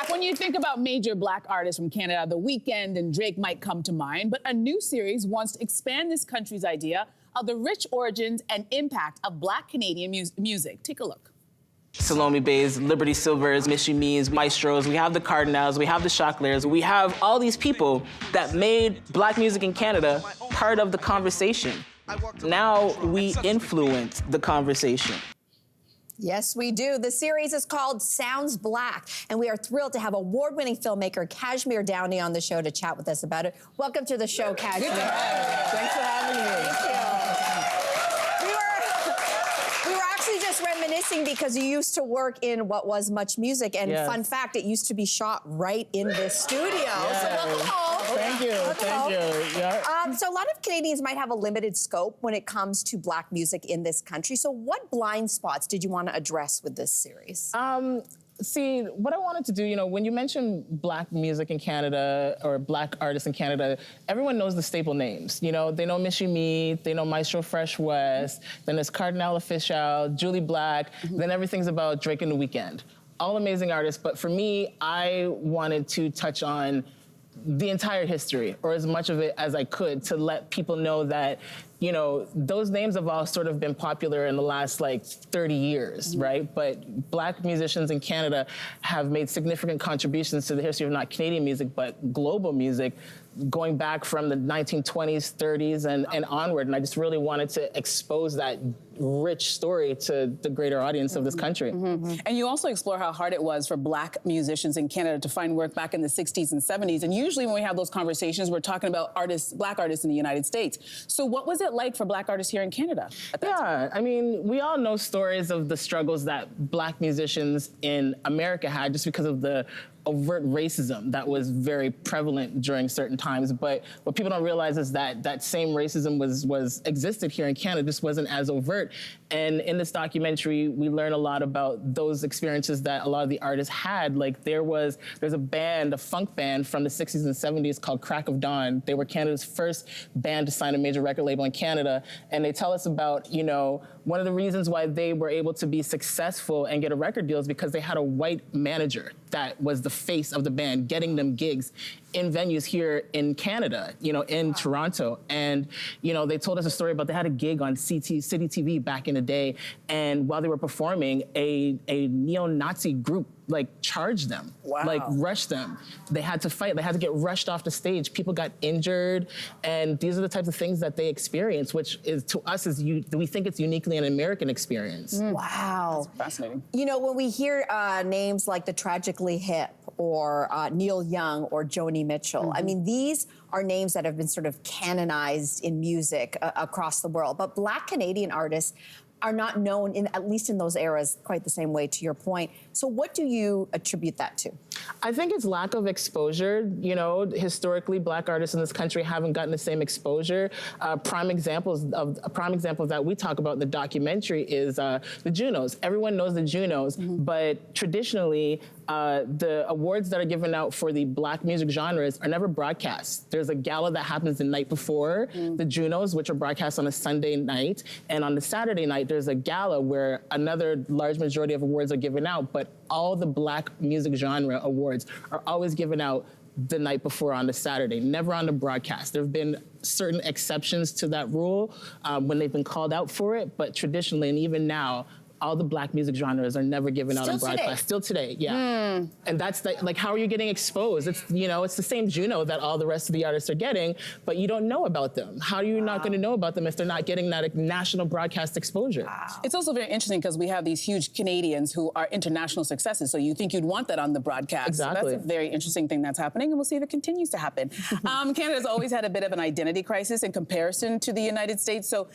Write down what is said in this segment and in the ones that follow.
back. When you think about major Black artists from Canada, The Weeknd and Drake might come to mind, but a new series wants to expand this country's idea of the rich origins and impact of Black Canadian music. Take a look. Salome Bays, Liberty Silvers, Missy Me's, Maestros, we have the Cardinals, we have the Chocolaires, we have all these people that made Black music in Canada part of the conversation. Now we influence the conversation. Yes, we do. The series is called Sounds Black, and we are thrilled to have award-winning filmmaker Cazhhmere Downey on the show to chat with us about it. Welcome to the show, Cazhhmere. Thanks for having me. Thank you. We were actually just reminiscing because you used to work in what was Much Music, and fun fact, it used to be shot right in this studio. So welcome home. Thank you. Yeah. So a lot of Canadians might have a limited scope when it comes to Black music in this country. So what blind spots did you want to address with this series? See, what I wanted to do, you know, when you mention Black music in Canada or Black artists in Canada, everyone knows the staple names. You know, they know Missy Me, they know Maestro Fresh West, then there's Cardinal Official, Julie Black, then everything's about Drake and The Weeknd. All amazing artists, but for me, I wanted to touch on the entire history, or as much of it as I could, to let people know that, you know, those names have all sort of been popular in the last like 30 years, right? But Black musicians in Canada have made significant contributions to the history of not Canadian music, but global music, going back from the 1920s, 30s, and onward. And I just really wanted to expose that rich story to the greater audience of this country. And you also explore how hard it was for Black musicians in Canada to find work back in the 60s and 70s. And usually when we have those conversations, we're talking about artists, Black artists in the United States. So what was it like for Black artists here in Canada at that time? I mean, we all know stories of the struggles that Black musicians in America had just because of the overt racism that was very prevalent during certain times. But what people don't realize is that that same racism was existed here in Canada, just wasn't as overt. And in this documentary, we learn a lot about those experiences that a lot of the artists had. Like there's a band, a funk band from the 60s and 70s called Crack of Dawn. They were Canada's first band to sign a major record label in Canada. And they tell us about, you know, one of the reasons why they were able to be successful and get a record deal is because they had a white manager that was the face of the band, getting them gigs in venues here in Canada, you know, in Toronto. And, you know, they told us a story about they had a gig on City TV back in the day, and while they were performing, a neo-Nazi group like charged them, like rushed them. They had to fight, they had to get rushed off the stage. People got injured, and these are the types of things that they experience, which is, to us, we think it's uniquely an American experience. Wow. That's fascinating. You know, when we hear names like the Tragically Hip or Neil Young or Joni Mitchell, I mean, these are names that have been sort of canonized in music across the world. But Black Canadian artists are not known, at least in those eras, quite the same way, to your point. So what do you attribute that to? I think it's lack of exposure. You know, historically, Black artists in this country haven't gotten the same exposure. Prime example of that we talk about in the documentary is the Junos. Everyone knows the Junos, but traditionally, the awards that are given out for the Black music genres are never broadcast. There's a gala that happens the night before the Junos, which are broadcast on a Sunday night, and on the Saturday night, there's a gala where another large majority of awards are given out, but all the Black music genre awards are always given out the night before on the Saturday, never on the broadcast. There have been certain exceptions to that rule when they've been called out for it, but traditionally, and even now, all the Black music genres are never given out on broadcast. Still today, yeah. And that's like, how are you getting exposed? It's, you know, it's the same Juno that all the rest of the artists are getting, but you don't know about them. How are you not gonna know about them if they're not getting that national broadcast exposure? It's also very interesting because we have these huge Canadians who are international successes, so you think you'd want that on the broadcast. Exactly. So that's a very interesting thing that's happening, and we'll see if it continues to happen. Canada's always had a bit of an identity crisis in comparison to the United States, so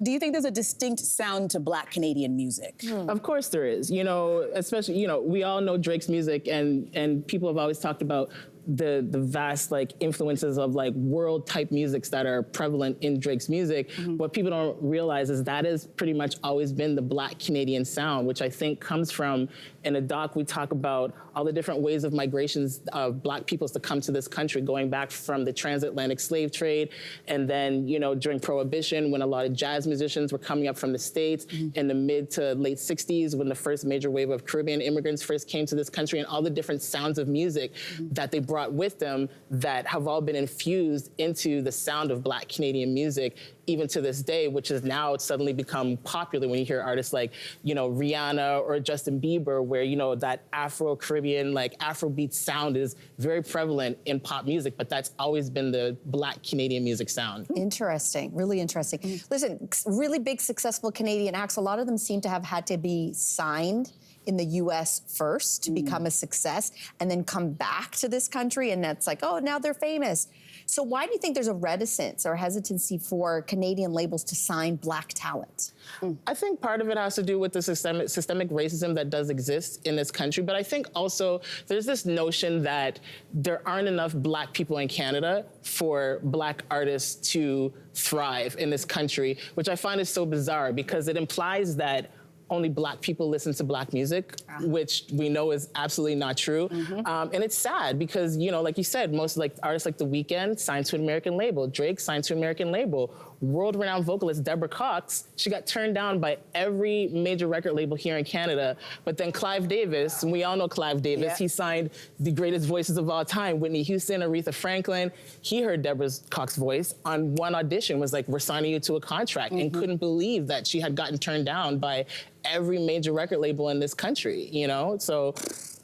do you think there's a distinct sound to Black Canadian music? Of course there is. You know, especially, you know, we all know Drake's music, and people have always talked about the vast like influences of like world type musics that are prevalent in Drake's music, what people don't realize is that has pretty much always been the Black Canadian sound, which I think comes from, in a doc we talk about all the different ways of migrations of Black peoples to come to this country, going back from the transatlantic slave trade, and then, you know, during Prohibition, when a lot of jazz musicians were coming up from the States, in the mid to late 60s, when the first major wave of Caribbean immigrants first came to this country, and all the different sounds of music that they brought with them that have all been infused into the sound of Black Canadian music, even to this day, which has now suddenly become popular when you hear artists like, you know, Rihanna or Justin Bieber, where, you know, that Afro-Caribbean, like Afrobeat sound is very prevalent in pop music, but that's always been the Black Canadian music sound. Interesting, really interesting. Listen, really big, successful Canadian acts, a lot of them seem to have had to be signed in the US first to become a success and then come back to this country, and that's like, oh, now they're famous. So why do you think there's a reticence or hesitancy for Canadian labels to sign Black talent? I think part of it has to do with the systemic racism that does exist in this country, but I think also there's this notion that there aren't enough Black people in Canada for Black artists to thrive in this country, which I find is so bizarre because it implies that only Black people listen to Black music, which we know is absolutely not true. And it's sad because, you know, like you said, most like artists like The Weeknd signed to an American label, Drake signed to an American label, world-renowned vocalist Deborah Cox, she got turned down by every major record label here in Canada. But then Clive Davis, and we all know Clive Davis, he signed the greatest voices of all time, Whitney Houston, Aretha Franklin. He heard Deborah Cox's voice on one audition, was like, we're signing you to a contract, and couldn't believe that she had gotten turned down by every major record label in this country, you know? So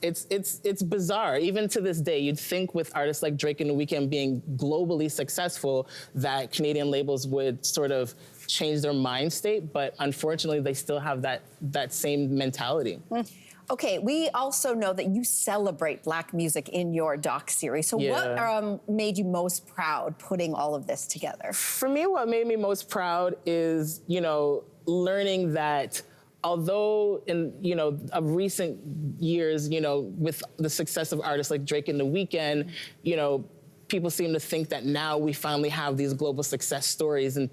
it's bizarre. Even to this day, you'd think with artists like Drake and The Weeknd being globally successful that Canadian labels would sort of change their mind state, but unfortunately they still have that same mentality. Okay, we also know that you celebrate Black music in your doc series. So what made you most proud putting all of this together? For me, what made me most proud is, you know, learning that although in, you know, of recent years, you know, with the success of artists like Drake and The Weeknd, you know, people seem to think that now we finally have these global success stories and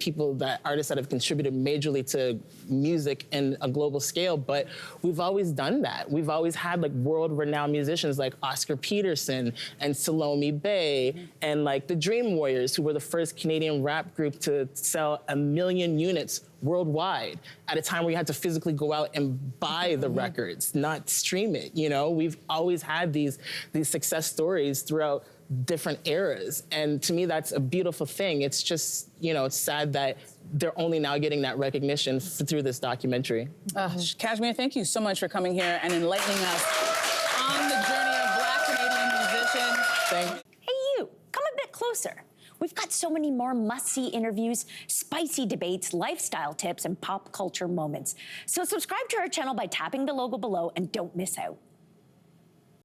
artists that have contributed majorly to music in a global scale, but we've always done that. We've always had like world-renowned musicians like Oscar Peterson and Salome Bay and like the Dream Warriors, who were the first Canadian rap group to sell 1 million units worldwide at a time where you had to physically go out and buy the records, not stream it, you know? We've always had these success stories throughout different eras. And to me, that's a beautiful thing. It's just, you know, it's sad that they're only now getting that recognition through this documentary. Cazhhmere, thank you so much for coming here and enlightening us on the journey of Black Canadian musicians. Thank you. Hey, you, come a bit closer. We've got so many more must-see interviews, spicy debates, lifestyle tips, and pop culture moments. So subscribe to our channel by tapping the logo below and don't miss out.